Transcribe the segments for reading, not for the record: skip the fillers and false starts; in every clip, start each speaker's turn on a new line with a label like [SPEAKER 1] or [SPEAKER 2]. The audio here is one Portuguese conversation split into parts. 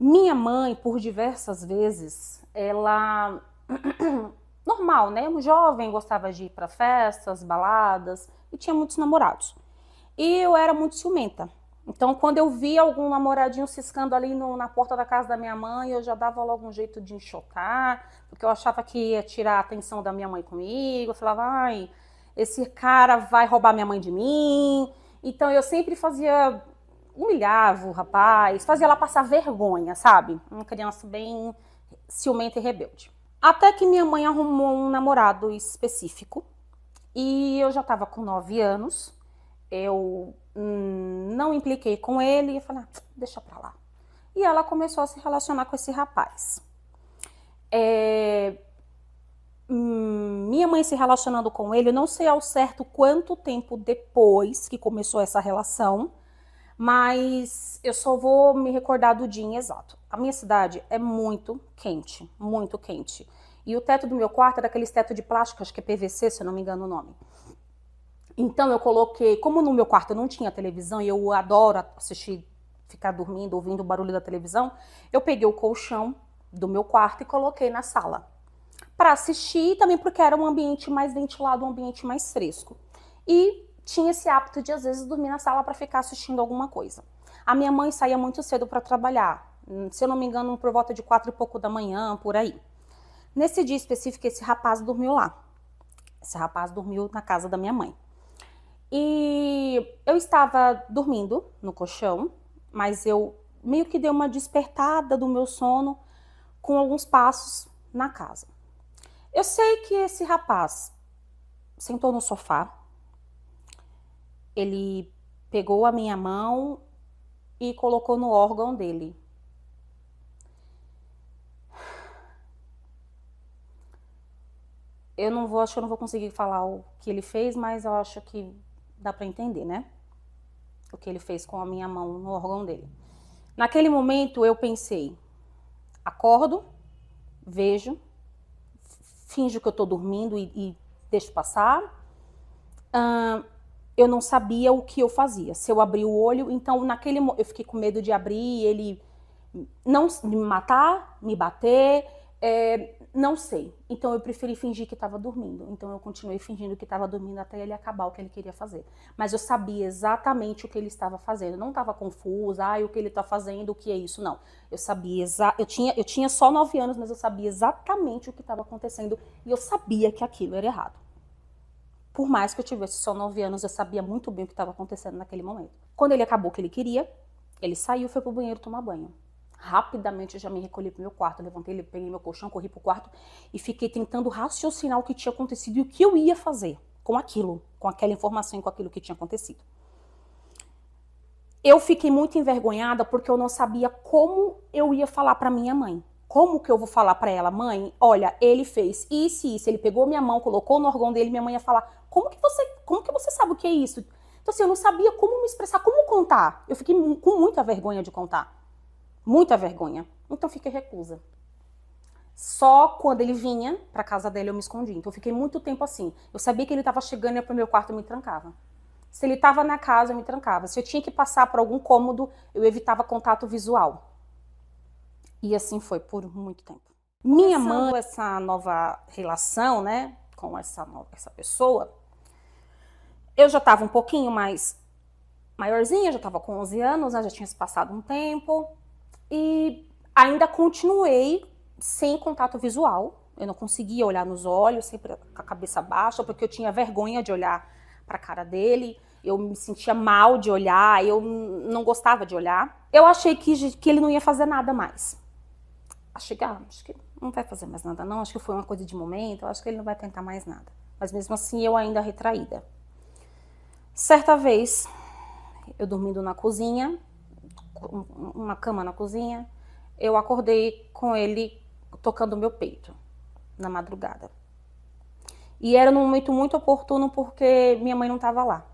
[SPEAKER 1] Minha mãe, por diversas vezes, ela... normal, né? Um jovem gostava de ir para festas, baladas, e tinha muitos namorados. E eu era muito ciumenta. Então, quando eu via algum namoradinho ciscando ali na porta da casa da minha mãe, eu já dava logo um jeito de enxotar, porque eu achava que ia tirar a atenção da minha mãe comigo. Eu falava, ai, esse cara vai roubar minha mãe de mim. Então, eu sempre humilhava o rapaz, fazia ela passar vergonha, sabe? Uma criança bem ciumenta e rebelde. Até que minha mãe arrumou um namorado específico, e eu já estava com 9 anos, eu não impliquei com ele e falei, deixa pra lá. E ela começou a se relacionar com esse rapaz. Minha mãe se relacionando com ele, eu não sei ao certo quanto tempo depois que começou essa relação, mas eu só vou me recordar do dia exato. A minha cidade é muito quente, muito quente. E o teto do meu quarto era aqueles teto de plástico, acho que é PVC, se eu não me engano o nome. Então eu coloquei, como no meu quarto não tinha televisão e eu adoro assistir, ficar dormindo, ouvindo o barulho da televisão, eu peguei o colchão do meu quarto e coloquei na sala. Para assistir, também porque era um ambiente mais ventilado, um ambiente mais fresco. E tinha esse hábito de às vezes dormir na sala para ficar assistindo alguma coisa. A minha mãe saía muito cedo para trabalhar, se eu não me engano, por volta de 4 e pouco da manhã, por aí. Nesse dia específico, esse rapaz dormiu lá. Esse rapaz dormiu na casa da minha mãe. E eu estava dormindo no colchão, mas eu meio que dei uma despertada do meu sono com alguns passos na casa. Eu sei que esse rapaz sentou no sofá, ele pegou a minha mão e colocou no órgão dele. Acho que eu não vou conseguir falar o que ele fez, mas eu acho que dá para entender, né? O que ele fez com a minha mão no órgão dele. Naquele momento eu pensei, acordo, vejo, finjo que eu tô dormindo e deixo passar. Eu não sabia o que eu fazia. Se eu abri o olho, então eu fiquei com medo de abrir, ele não me matar, me bater, não sei. Então eu preferi fingir que estava dormindo. Então eu continuei fingindo que estava dormindo até ele acabar o que ele queria fazer. Mas eu sabia exatamente o que ele estava fazendo. Eu não estava confusa, o que ele está fazendo, o que é isso, não. Eu sabia, eu tinha só 9 anos, mas eu sabia exatamente o que estava acontecendo e eu sabia que aquilo era errado. Por mais que eu tivesse só 9 anos, eu sabia muito bem o que estava acontecendo naquele momento. Quando ele acabou o que ele queria, ele saiu, foi pro banheiro tomar banho. Rapidamente eu já me recolhi pro meu quarto, levantei, peguei meu colchão, corri pro quarto e fiquei tentando raciocinar o que tinha acontecido e o que eu ia fazer com aquilo, com aquela informação e com aquilo que tinha acontecido. Eu fiquei muito envergonhada porque eu não sabia como eu ia falar pra minha mãe. Como que eu vou falar pra ela, mãe, olha, ele fez isso e isso, ele pegou minha mão, colocou no órgão dele, minha mãe ia falar, como que você sabe o que é isso? Então assim, eu não sabia como me expressar, como contar. Eu fiquei com muita vergonha de contar. Muita vergonha. Então fiquei reclusa. Só quando ele vinha pra casa dele eu me escondia. Então eu fiquei muito tempo assim. Eu sabia que ele estava chegando, ia pro meu quarto, eu me trancava. Se ele estava na casa, eu me trancava. Se eu tinha que passar por algum cômodo, eu evitava contato visual. E assim foi por muito tempo. Minha mãe, essa nova relação, né, com essa pessoa, eu já estava um pouquinho mais maiorzinha, já estava com 11 anos, né, já tinha se passado um tempo. E ainda continuei sem contato visual. Eu não conseguia olhar nos olhos, sempre com a cabeça baixa, porque eu tinha vergonha de olhar para a cara dele. Eu me sentia mal de olhar, eu não gostava de olhar. Eu achei que ele não ia fazer nada mais. Acho que não vai fazer mais nada não, acho que foi uma coisa de momento, acho que ele não vai tentar mais nada. Mas mesmo assim, eu ainda retraída. Certa vez, eu dormindo na cozinha, uma cama na cozinha, eu acordei com ele tocando o meu peito, na madrugada. E era num momento muito oportuno porque minha mãe não estava lá.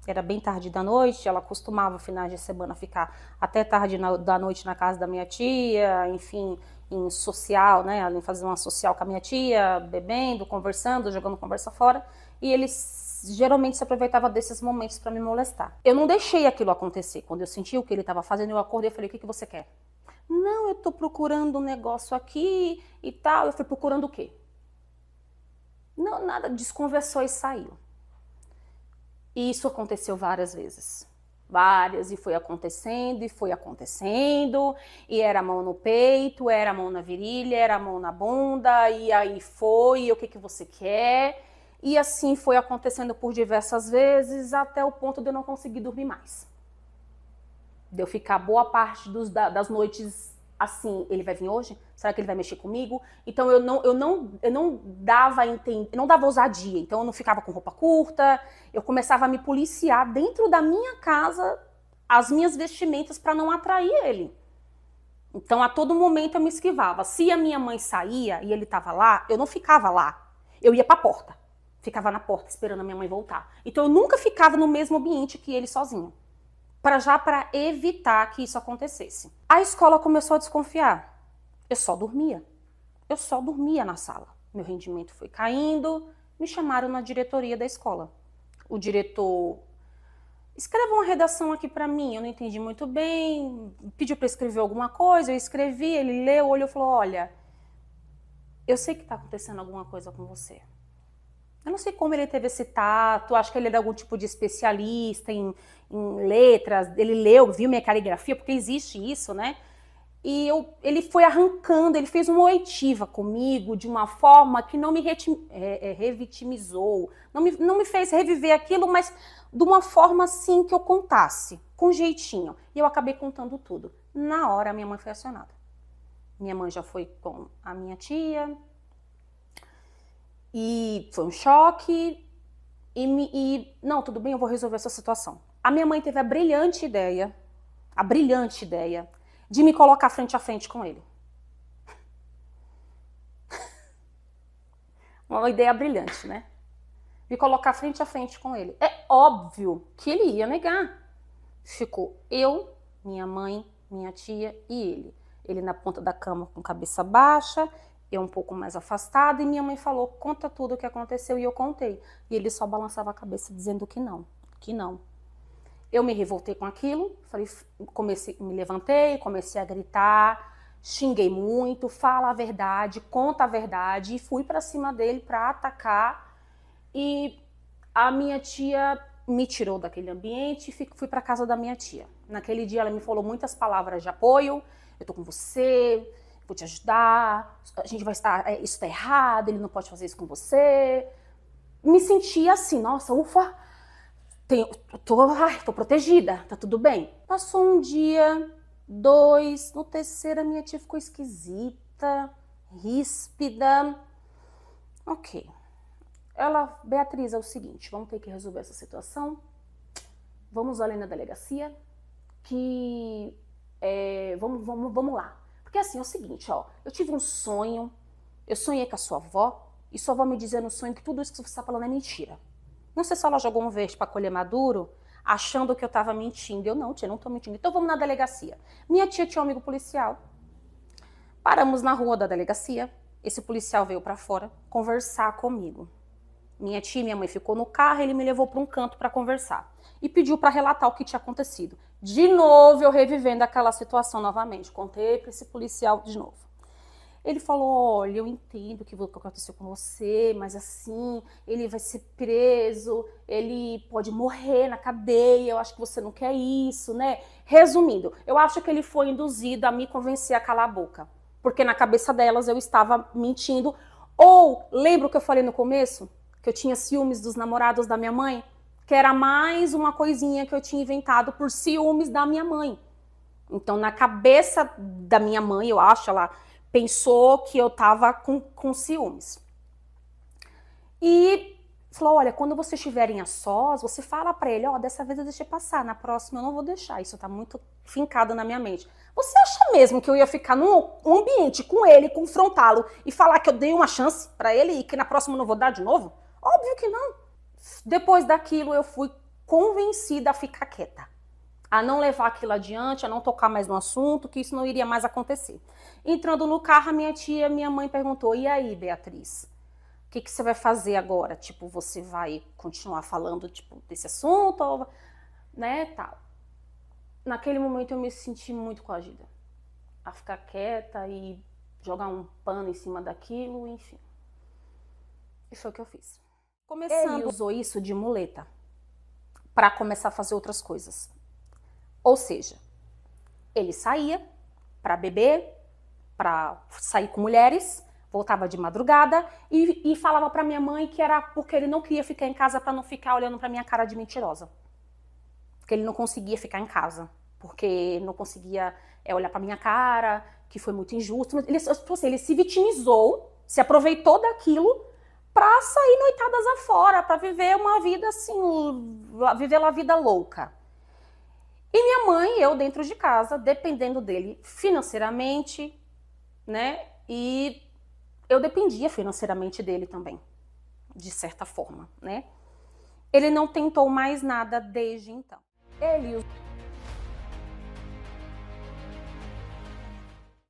[SPEAKER 1] Era bem tarde da noite, ela costumava, finais de semana, ficar até tarde da noite na casa da minha tia, enfim, em social, né? Ela fazia uma social com a minha tia, bebendo, conversando, jogando conversa fora. E eles geralmente se aproveitava desses momentos para me molestar. Eu não deixei aquilo acontecer. Quando eu senti o que ele estava fazendo, eu acordei e falei, o que você quer? Não, eu tô procurando um negócio aqui e tal. Eu fui procurando o quê? Não, nada, desconversou e saiu. E isso aconteceu várias vezes. Várias, e foi acontecendo, e era a mão no peito, era a mão na virilha, era a mão na bunda, e aí foi, e o que, que você quer? E assim foi acontecendo por diversas vezes, até o ponto de eu não conseguir dormir mais. De eu ficar boa parte das noites assim, ele vai vir hoje? Será que ele vai mexer comigo? Então eu não dava não dava ousadia, então eu não ficava com roupa curta, eu começava a me policiar dentro da minha casa, as minhas vestimentas para não atrair ele. Então a todo momento eu me esquivava. Se a minha mãe saía e ele estava lá, eu não ficava lá. Eu ia para a porta. Ficava na porta esperando a minha mãe voltar. Então eu nunca ficava no mesmo ambiente que ele sozinho, para evitar que isso acontecesse. A escola começou a desconfiar. Eu só dormia. Eu só dormia na sala. Meu rendimento foi caindo, me chamaram na diretoria da escola. O diretor: escreva uma redação aqui para mim. Eu não entendi muito bem, pediu para escrever alguma coisa, eu escrevi, ele leu, olhou e falou: olha, eu sei que está acontecendo alguma coisa com você. Eu não sei como ele teve esse tato, acho que ele era algum tipo de especialista em letras, ele leu, viu minha caligrafia, porque existe isso, né? E ele foi arrancando, ele fez uma oitiva comigo de uma forma que não me revitimizou, não me fez reviver aquilo, mas de uma forma assim que eu contasse, com jeitinho. E eu acabei contando tudo. Na hora, minha mãe foi acionada. Minha mãe já foi com a minha tia, e foi um choque. Não, tudo bem, eu vou resolver essa situação. A minha mãe teve a brilhante ideia de me colocar frente a frente com ele. Uma ideia brilhante, né? Me colocar frente a frente com ele. É óbvio que ele ia negar. Ficou eu, minha mãe, minha tia e ele. Ele na ponta da cama com cabeça baixa, eu um pouco mais afastada, e minha mãe falou: conta tudo o que aconteceu, e eu contei. E ele só balançava a cabeça dizendo que não, que não. Eu me revoltei com aquilo, me levantei, comecei a gritar, xinguei muito, fala a verdade, conta a verdade, e fui para cima dele para atacar. E a minha tia me tirou daquele ambiente e fui para casa da minha tia. Naquele dia ela me falou muitas palavras de apoio: eu tô com você, vou te ajudar, a gente vai estar, isso tá errado, ele não pode fazer isso com você. Me senti assim, nossa, ufa, tô protegida, tá tudo bem. Passou um dia, dois, no terceiro a minha tia ficou esquisita, ríspida. Ok. Ela: Beatriz, é o seguinte, vamos ter que resolver essa situação, vamos ali na delegacia, que vamos lá. Porque assim, é o seguinte, ó, eu tive um sonho, eu sonhei com a sua avó, e sua avó me dizia no sonho que tudo isso que você está falando é mentira. Não sei se ela jogou um verde para colher maduro, achando que eu estava mentindo. Eu: não, tia, não tô mentindo. Então vamos na delegacia. Minha tia tinha um amigo policial. Paramos na rua da delegacia, esse policial veio para fora conversar comigo. Minha tia e minha mãe ficou no carro, ele me levou para um canto para conversar. E pediu para relatar o que tinha acontecido. De novo, eu revivendo aquela situação novamente. Contei para esse policial de novo. Ele falou: olha, eu entendo o que aconteceu com você, mas assim, ele vai ser preso, ele pode morrer na cadeia, eu acho que você não quer isso, né? Resumindo, eu acho que ele foi induzido a me convencer a calar a boca. Porque na cabeça delas eu estava mentindo. Ou, lembra o que eu falei no começo? Que eu tinha ciúmes dos namorados da minha mãe? Que era mais uma coisinha que eu tinha inventado por ciúmes da minha mãe. Então, na cabeça da minha mãe, eu acho, ela pensou que eu tava com ciúmes. E falou: olha, quando vocês estiverem a sós, você fala pra ele: ó, dessa vez eu deixei passar, na próxima eu não vou deixar. Isso tá muito fincado na minha mente. Você acha mesmo que eu ia ficar num ambiente com ele, confrontá-lo e falar que eu dei uma chance pra ele e que na próxima eu não vou dar de novo? Óbvio que não. Depois daquilo eu fui convencida a ficar quieta, a não levar aquilo adiante, a não tocar mais no assunto, que isso não iria mais acontecer. Entrando no carro, a minha tia, minha mãe perguntou: e aí, Beatriz, o que você vai fazer agora? Tipo, você vai continuar falando tipo, desse assunto? Ou, né, tal. Naquele momento eu me senti muito coagida. a ficar quieta e jogar um pano em cima daquilo, enfim. E foi o que eu fiz. Ele usou isso de muleta para começar a fazer outras coisas. Ou seja, ele saía para beber, para sair com mulheres, voltava de madrugada e falava para minha mãe que era porque ele não queria ficar em casa para não ficar olhando para minha cara de mentirosa. Porque ele não conseguia ficar em casa, porque não conseguia olhar para minha cara, que foi muito injusto. Ele se vitimizou, se aproveitou daquilo para sair noitadas afora, para viver uma vida assim, viver uma vida louca. E minha mãe, eu dentro de casa, dependendo dele financeiramente, né? E eu dependia financeiramente dele também, de certa forma, né? Ele não tentou mais nada desde então. Ele